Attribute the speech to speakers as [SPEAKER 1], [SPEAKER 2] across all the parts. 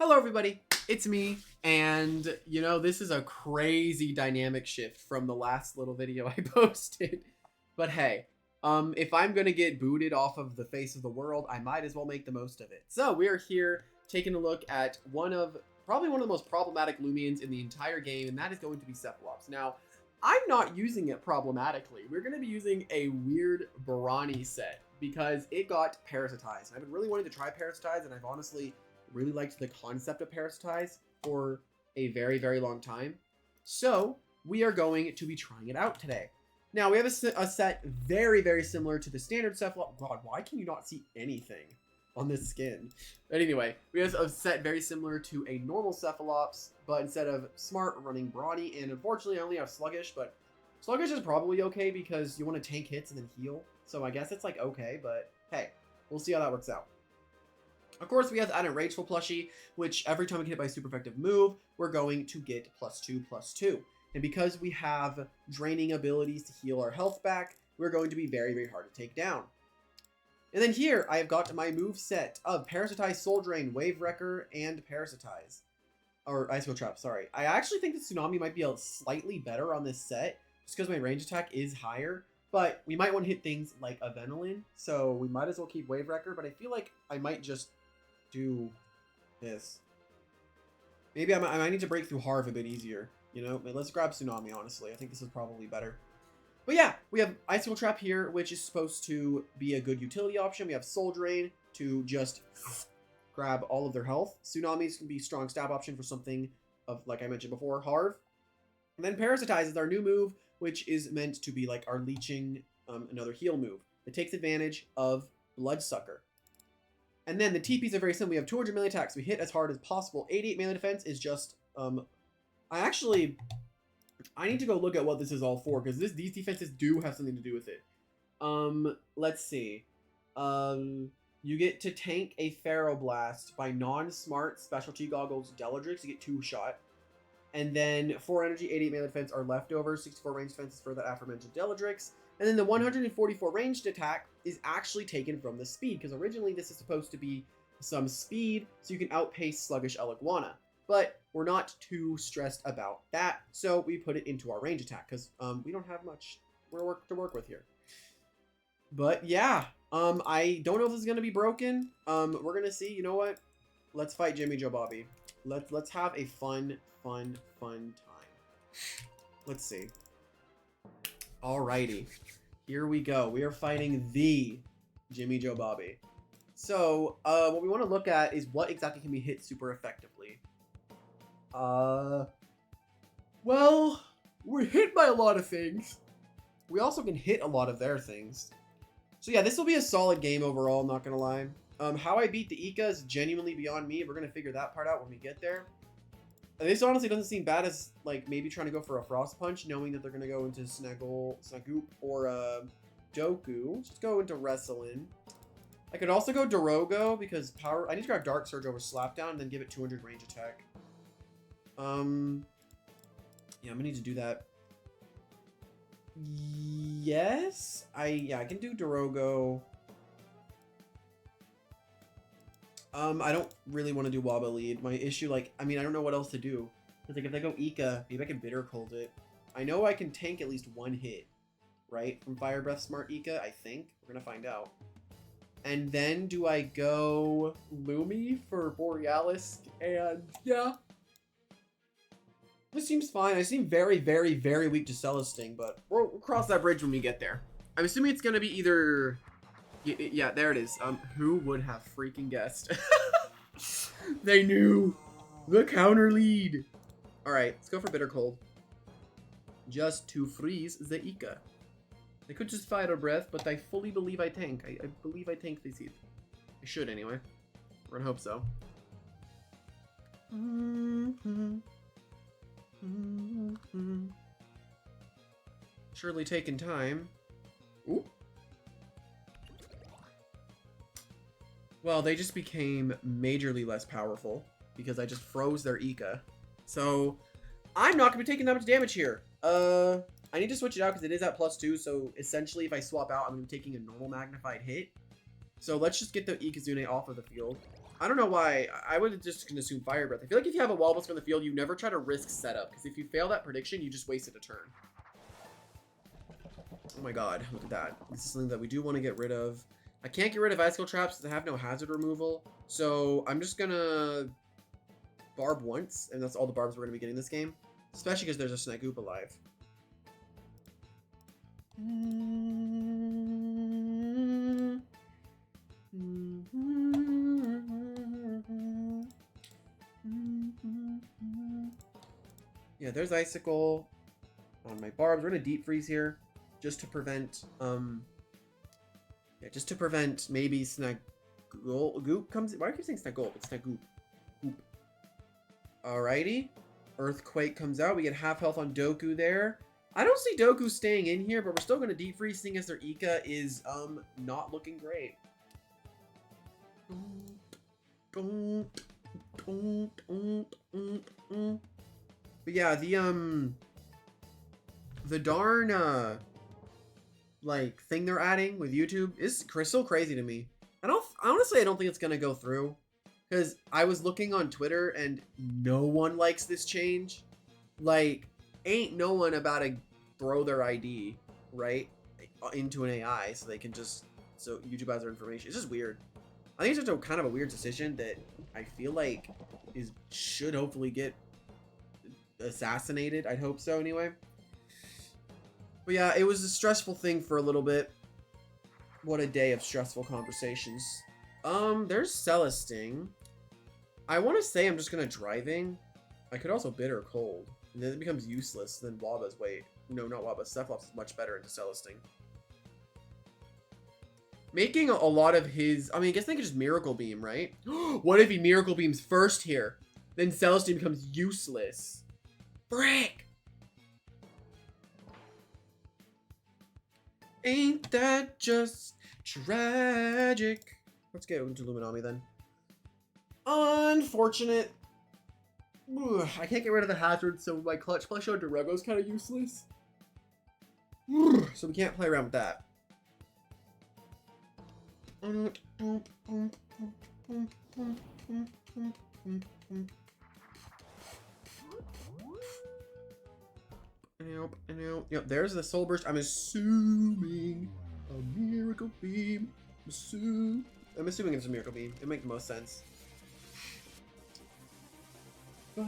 [SPEAKER 1] Hello everybody, it's me, and you know, this is a crazy dynamic shift from the last little video I posted. But hey, if I'm gonna get booted off of the face of the world, I might as well make the most of it. So we are here taking a look at probably one of the most problematic Loomians in the entire game, and that is going to be CEPHALOPS. Now, I'm not using it problematically. We're gonna be using a weird Barani set because it got parasitized. I've been really wanting to try Parasitize, and I've honestly really liked the concept of Parasitize for a very, very long time. So we are going to be trying it out today. Now, we have a set very, very similar to the standard Cephalops. God, why can you not see anything on this skin? But anyway, we have a set very similar to a normal Cephalops, but instead of Smart, we're running Brawny, and unfortunately I only have Sluggish, but Sluggish is probably okay because you want to tank hits and then heal. So I guess it's like okay, but hey, we'll see how that works out. Of course, we have to add a Rageful Plushie, which every time we get hit by a super effective move, we're going to get +2/+2. And because we have draining abilities to heal our health back, we're going to be very, very hard to take down. And then here, I have got my move set of Parasitize, Soul Drain, Wave Wrecker, and Parasitize. Or Ice Wheel Trap, sorry. I actually think the Tsunami might be slightly better on this set, just because my range attack is higher. But we might want to hit things like a Adrenaline, so we might as well keep Wave Wrecker, but I feel like I might just do this. Maybe I might need to break through Harv a bit easier, you know? Let's grab Tsunami, honestly. I think this is probably better. But yeah, we have Ice Wheel Trap here, which is supposed to be a good utility option. We have Soul Drain to just grab all of their health. Tsunamis can be a strong stab option for something of, like I mentioned before, Harv. And then Parasitize is our new move, which is meant to be like our leeching, another heal move. It takes advantage of Bloodsucker. And then the TPs are very simple. We have 200 melee attacks. We hit as hard as possible. 88 melee defense is just, I need to go look at what this is all for, because these defenses do have something to do with it. Let's see. You get to tank a Pharaoh Blast by non-smart specialty goggles Deladrix. You get 2 shot. And then 4 energy, 88 melee defense are leftovers. 64 range defenses for that aforementioned Deladrix. And then the 144 ranged attack is actually taken from the speed, because originally this is supposed to be some speed so you can outpace Sluggish Elegwana. But we're not too stressed about that, so we put it into our range attack, because we don't have much to work with here. But yeah, I don't know if this is going to be broken. We're going to see. You know what? Let's fight Jimmy Joe Bobby. Let's have a fun time. Let's see. Alrighty, here we go. We are fighting the Jimmy Joe Bobby. So, what we want to look at is what exactly can be hit super effectively. Well, we're hit by a lot of things. We also can hit a lot of their things. So yeah, this will be a solid game overall, I'm not gonna lie. How I beat the Ika is genuinely beyond me. We're gonna figure that part out when we get there. This honestly doesn't seem bad as, like, maybe trying to go for a Frost Punch, knowing that they're going to go into Snagoop, or Doku. Just go into Wrestlin. I could also go Dorogo, because I need to grab Dark Surge over Slapdown, and then give it 200 range attack. Yeah, I'm going to need to do that. Yes? I can do Dorogo. I don't really want to do Waba Lead. My issue, like, I don't know what else to do. Because, like, if I go Ika, maybe I can Bitter Cold it. I know I can tank at least 1 hit, right? From Fire Breath Smart Ika, I think. We're going to find out. And then do I go Lumi for Borealis? And, yeah. This seems fine. I seem very, very, very weak to Celesting, but we'll cross that bridge when we get there. I'm assuming it's going to be either... Yeah, there it is. Who would have freaking guessed? They knew. The counter lead. Alright, let's go for Bitter Cold. Just to freeze the Ika. They could just Fire Breath, but I fully believe I tank. I believe I tank this hit. I should anyway. We're gonna hope so. Surely taking time. Ooh. Well, they just became majorly less powerful because I just froze their Ika. So, I'm not going to be taking that much damage here. I need to switch it out because it is at +2, so essentially if I swap out, I'm going to be taking a normal magnified hit. So let's just get the Ikazune off of the field. I don't know why. I would just assume Fire Breath. I feel like if you have a Wobbuster in the field, you never try to risk setup. Because if you fail that prediction, you just wasted a turn. Oh my god, look at that. This is something that we do want to get rid of. I can't get rid of Icicle Traps because I have no hazard removal. So I'm just gonna barb once, and that's all the barbs we're gonna be getting this game. Especially because there's a Snagoop alive. Yeah, there's Icicle on my barbs. We're gonna deep freeze here, just to prevent just to prevent maybe Snagoop comes. Why do I keep saying Snagoop? It's Snagoop. Goop. Alrighty, Earthquake comes out. We get half health on Doku there. I don't see Doku staying in here, but we're still gonna deep freeze, seeing as their Ika is not looking great. But yeah, the darn like thing they're adding with YouTube is so crazy to me. Honestly, I don't think it's gonna go through, because I was looking on Twitter and no one likes this change. Like, ain't no one about to throw their ID right into an AI so they can just YouTube has their information. It's just weird. I think it's just kind of a weird decision that I feel like should hopefully get assassinated. I'd hope so anyway. But yeah, it was a stressful thing for a little bit. What a day of stressful conversations. There's Celesting. I want to say I'm just gonna driving. I could also bitter cold, and then it becomes useless. Then Waba's no, not Waba. Cephalops is much better into Celesting. Making a lot of his... I mean, I guess they could just Miracle Beam, right? What if he Miracle Beams first here? Then Celesting becomes useless. Frick! Ain't that just tragic? Let's get into Luminami then. Unfortunate. Ugh, I can't get rid of the hazard, so my clutch plush on Durago is kind of useless. Ugh, so we can't play around with that. Yep, there's the Soul Burst. I'm assuming a Miracle Beam. I'm assuming it's a Miracle Beam. It makes the most sense. But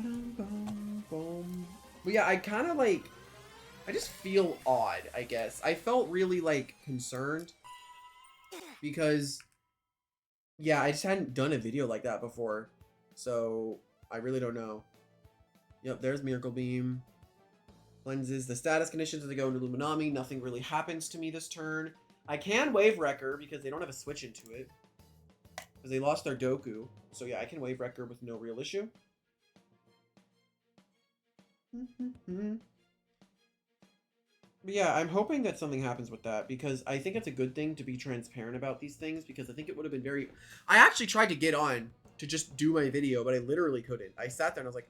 [SPEAKER 1] yeah, I kind of like... I just feel odd, I guess. I felt really, like, concerned. Because, yeah, I just hadn't done a video like that before. So, I really don't know. Yep, there's Miracle Beam. Cleanses the status conditions as they go into Luminami. Nothing really happens to me this turn. I can Wave Wrecker because they don't have a switch into it. Because they lost their Doku. So yeah, I can Wave Wrecker with no real issue. But yeah, I'm hoping that something happens with that, because I think it's a good thing to be transparent about these things, because I think it would have been very... I actually tried to get on to just do my video, but I literally couldn't. I sat there and I was like,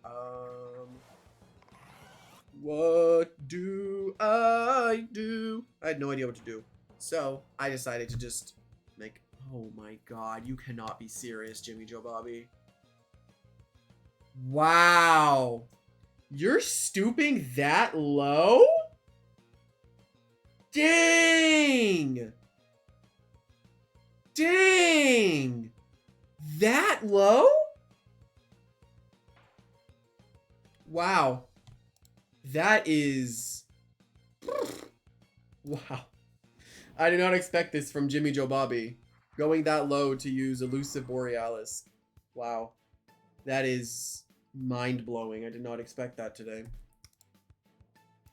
[SPEAKER 1] what do I do? I had no idea what to do. So I decided to just make... Oh my god, you cannot be serious, Jimmy Joe Bobby. Wow. You're stooping that low? Dang! Dang! That low? Wow. That is... Wow. I did not expect this from Jimmy Joe Bobby. Going that low to use Elusive Borealis. Wow. That is mind-blowing. I did not expect that today.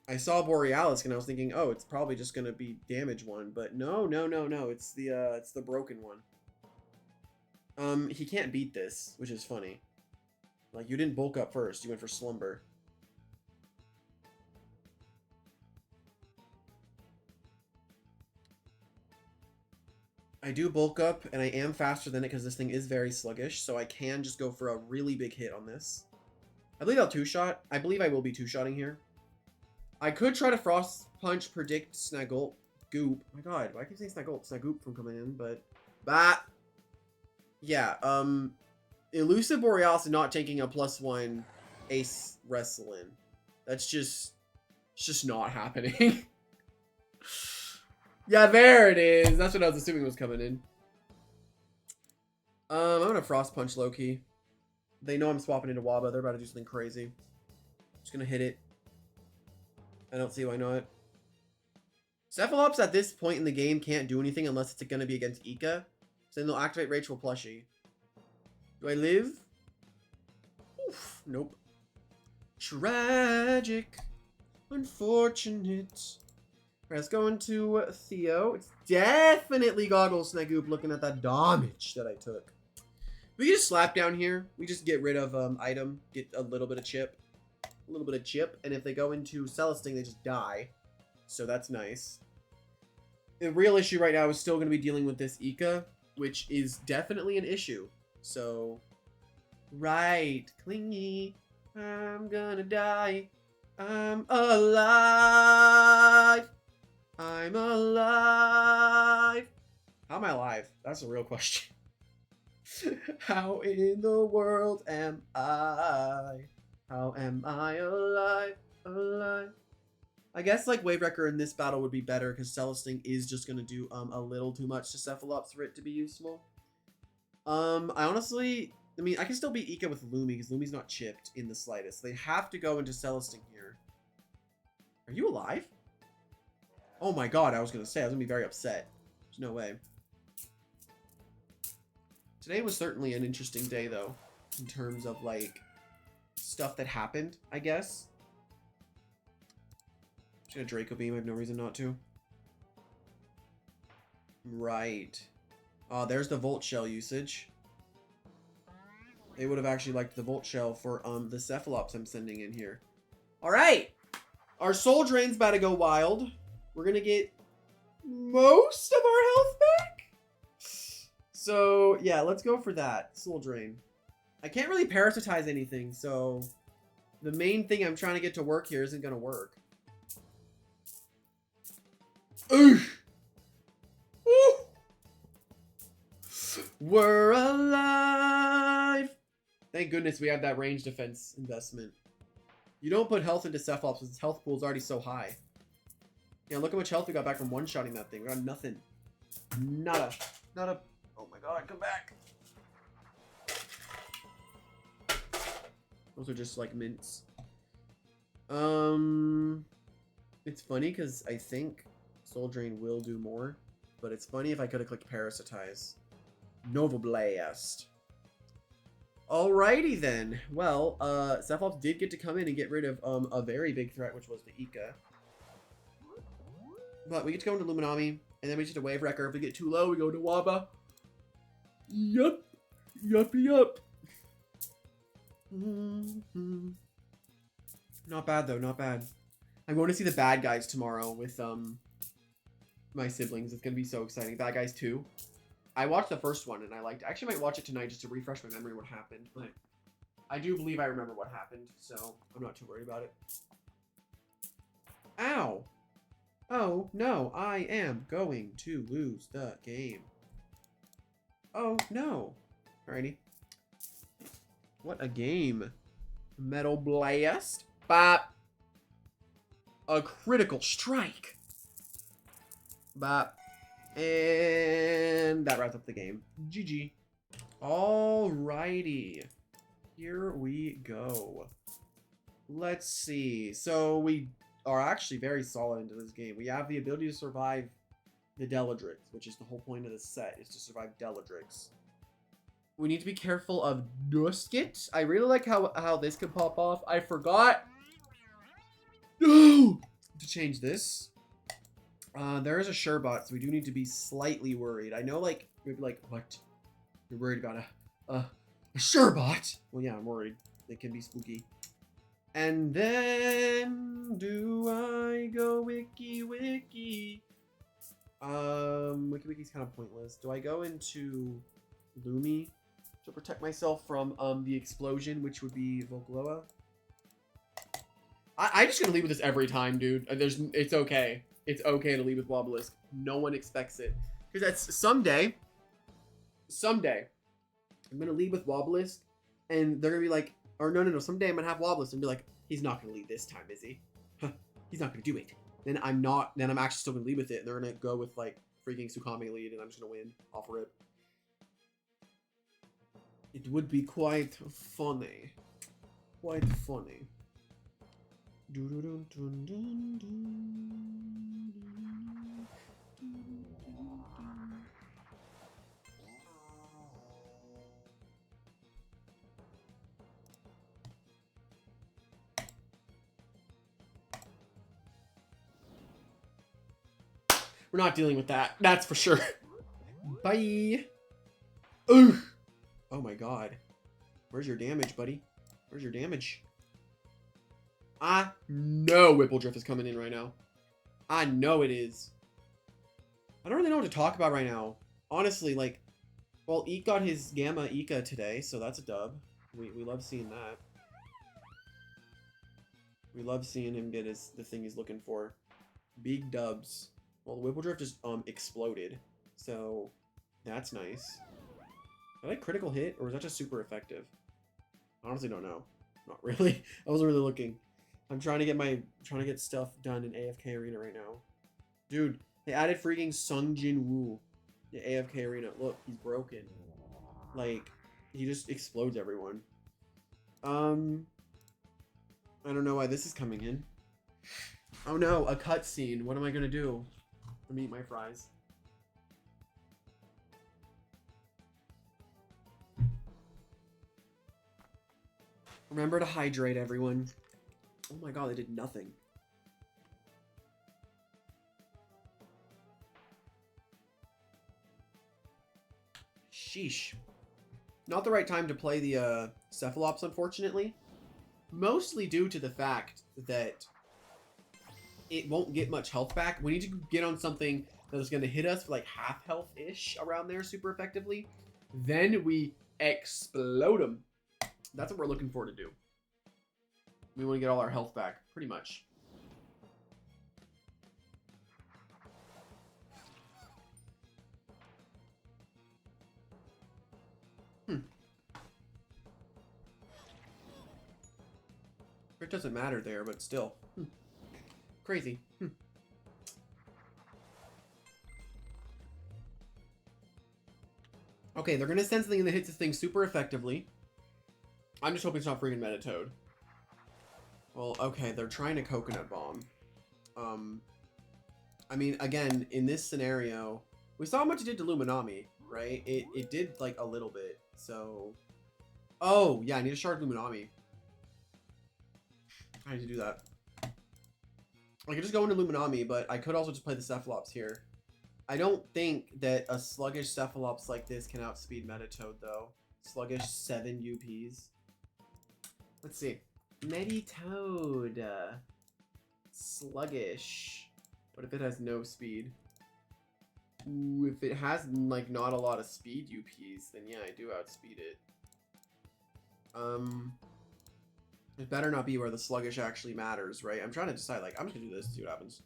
[SPEAKER 1] I saw Borealis and I was thinking, oh, it's probably just gonna be damage one, but no. It's the broken one. He can't beat this, which is funny. Like, you didn't bulk up first, you went for Slumber. I do bulk up, and I am faster than it because this thing is very sluggish, so I can just go for a really big hit on this. I believe I'll two-shot. I believe I will be two-shotting here. I could try to Frost Punch, predict Snagoop. Oh my god, why keep saying Snagoop from coming in, but... Bah! Yeah, Elusive Borealis not taking a +1 ace wrestling. That's just, it's just not happening. Yeah, there it is. That's what I was assuming was coming in. I'm gonna Frost Punch low-key. They know I'm swapping into Waba. They're about to do something crazy. Just gonna hit it. I don't see why not. Cephalops at this point in the game can't do anything unless it's gonna be against Ika. So then they'll activate Rageful Plushie. Do I live? Oof, nope. Tragic. Unfortunate. Alright, let's go into Theo. It's definitely Goggles Snagoop looking at that damage that I took. We can just slap down here. We just get rid of item, get a little bit of chip. A little bit of chip. And if they go into Celesting, they just die. So that's nice. The real issue right now is still going to be dealing with this Ika, which is definitely an issue. So, right, clingy, I'm gonna die, I'm alive, I'm alive. How am I alive? That's a real question. How in the world am I? How am I alive, alive? I guess like Wave Wrecker in this battle would be better because Celesting is just gonna do a little too much to Cephalops for it to be useful. I honestly, I mean, I can still beat Ika with Loomy because Loomy's not chipped in the slightest. They have to go into Celesting here. Are you alive? Oh my god, I was gonna say, I was gonna be very upset. There's no way. Today was certainly an interesting day though, in terms of like stuff that happened, I guess. Just gonna Draco Beam, I have no reason not to. Right. Oh, there's the Volt Shell usage. They would have actually liked the Volt Shell for the Cephalops I'm sending in here. Alright! Our Soul Drain's about to go wild. We're gonna get most of our health back. So, yeah, let's go for that. Soul Drain. I can't really parasitize anything, so the main thing I'm trying to get to work here isn't gonna work. Oof! Ooh! We're alive! Thank goodness we have that range defense investment. You don't put health into Cephalops because his health pool is already so high. Yeah, look how much health we got back from one-shotting that thing. We got nothing. Nada. Nada. Oh my god, come back. Those are just like mints. It's funny because I think Soul Drain will do more, but it's funny if I could have clicked Parasitize. Nova Blast. Alrighty then. Well, Cephalops did get to come in and get rid of a very big threat, which was the Ika. But we get to go into Luminami, and then we get to Wave Wrecker. If we get too low, we go to Waba. Yup. Yuppie yup. Not bad though, not bad. I'm going to see the Bad Guys tomorrow with my siblings. It's gonna be so exciting. Bad Guys 2. I watched the first one and I liked it. I actually might watch it tonight just to refresh my memory what happened, but I do believe I remember what happened, so I'm not too worried about it. Ow! Oh no, I am going to lose the game. Oh no. Alrighty. What a game. Metal Blast. Bop. A critical strike. Bop. And that wraps up the game. GG. Alrighty. Here we go. Let's see. So we are actually very solid into this game. We have the ability to survive the Deladrix, which is the whole point of this set, is to survive Deladrix. We need to be careful of Duskit. I really like how this can pop off. I forgot to change this. There is a Sherbot, so we do need to be slightly worried. I know, like, you're like, what? You're worried about a Sherbot? Well, yeah, I'm worried. It can be spooky. And then, do I go Wiki Wiki? Wiki Wiki's kind of pointless. Do I go into Loomy to protect myself from the explosion, which would be Volgloa? I'm just gonna leave with this every time, dude. It's okay. It's okay to leave with Wobblisk. No one expects it. Because that's someday, I'm gonna lead with Wobblisk, and they're gonna be like, or no, someday I'm gonna have Wobblisk and be like, he's not gonna lead this time, is he? He's not gonna do it. Then I'm actually still gonna lead with it, and they're gonna go with like freaking Tsukame lead, and I'm just gonna win off of it. It would be quite funny. Quite funny. We're not dealing with that. That's for sure. Bye. Ooh. Oh my god. Where's your damage, buddy? Where's your damage? I know Whippledrift is coming in right now. I know it is. I don't really know what to talk about right now. Honestly, like, well, Eek got his Gamma Ika today, so that's a dub. We love seeing that. We love seeing him get the thing he's looking for. Big dubs. Well, the Whippledrift just exploded, so that's nice. Did I critical hit, or was that just super effective? I honestly don't know. Not really. I wasn't really looking. I'm trying to get stuff done in AFK Arena right now. Dude, they added freaking Sung Jin Woo to AFK Arena. Look, he's broken. Like, he just explodes everyone. I don't know why this is coming in. Oh no, a cutscene. What am I gonna do? Let me eat my fries. Remember to hydrate, everyone. Oh my god, they did nothing. Sheesh. Not the right time to play the Cephalops, unfortunately. Mostly due to the fact that it won't get much health back. We need to get on something that is going to hit us for like half health-ish around there super effectively. Then we explode them. That's what we're looking for to do. We want to get all our health back, pretty much. It doesn't matter there, but still. Crazy. Okay, they're gonna send something that hits this thing super effectively. I'm just hoping it's not freaking Metatoad. Well, okay, they're trying to Coconut Bomb. I mean, again, in this scenario, we saw how much it did to Luminami, right? It did, like, a little bit, so... Oh, yeah, I need a Shard Luminami. I need to do that. I could just go into Luminami, but I could also just play the Cephalops here. I don't think that a sluggish Cephalops like this can outspeed Metatoad, though. Sluggish 7 UPs. Let's see. Metatoad. Sluggish. What if it has no speed? Ooh, if it has, like, not a lot of speed UPs, then yeah, I do outspeed it. It better not be where the sluggish actually matters, right? I'm trying to decide, like, I'm just gonna do this, see what happens.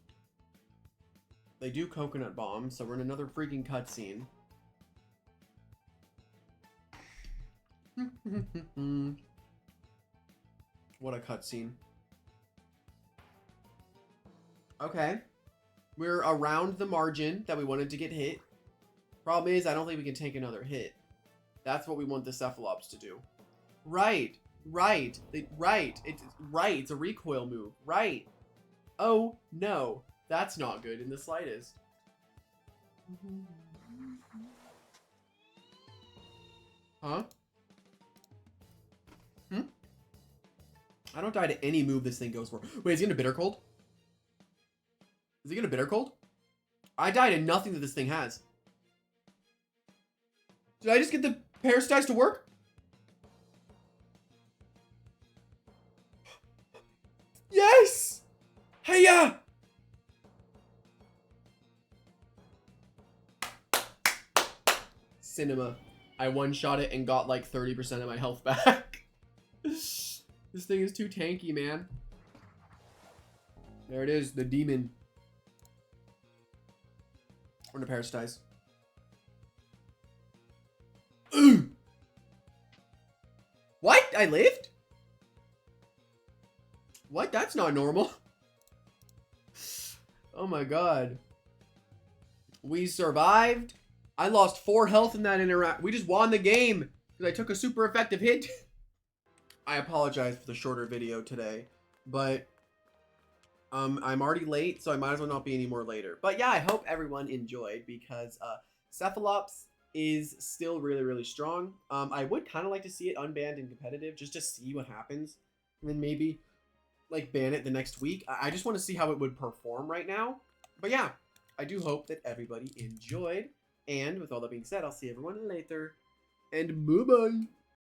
[SPEAKER 1] They do Coconut Bomb, so we're in another freaking cutscene. What a cutscene. Okay. We're around the margin that we wanted to get hit. Problem is, I don't think we can take another hit. That's what we want the Cephalops to do. Right. Right. It's a recoil move. Right. Oh, no. That's not good in the slightest. Huh? I don't die to any move this thing goes for. Wait, is he gonna Bitter Cold? Is he gonna Bitter Cold? I die to nothing that this thing has. Did I just get the Parasitize to work? Yes! Hey-ya! Cinema. I one-shot it and got like 30% of my health back. This thing is too tanky, man. There it is, the demon. We're gonna Parasitize. Ooh! I lived? What? That's not normal. Oh my god. We survived. I lost 4 health in that interact. We just won the game because I took a super effective hit. I apologize for the shorter video today, but I'm already late, so I might as well not be any more later. But yeah, I hope everyone enjoyed because Cephalops is still really, really strong. I would kind of like to see it unbanned in competitive just to see what happens, and then maybe like ban it the next week. I just want to see how it would perform right now. But yeah, I do hope that everybody enjoyed. And with all that being said, I'll see everyone later. And bye-bye.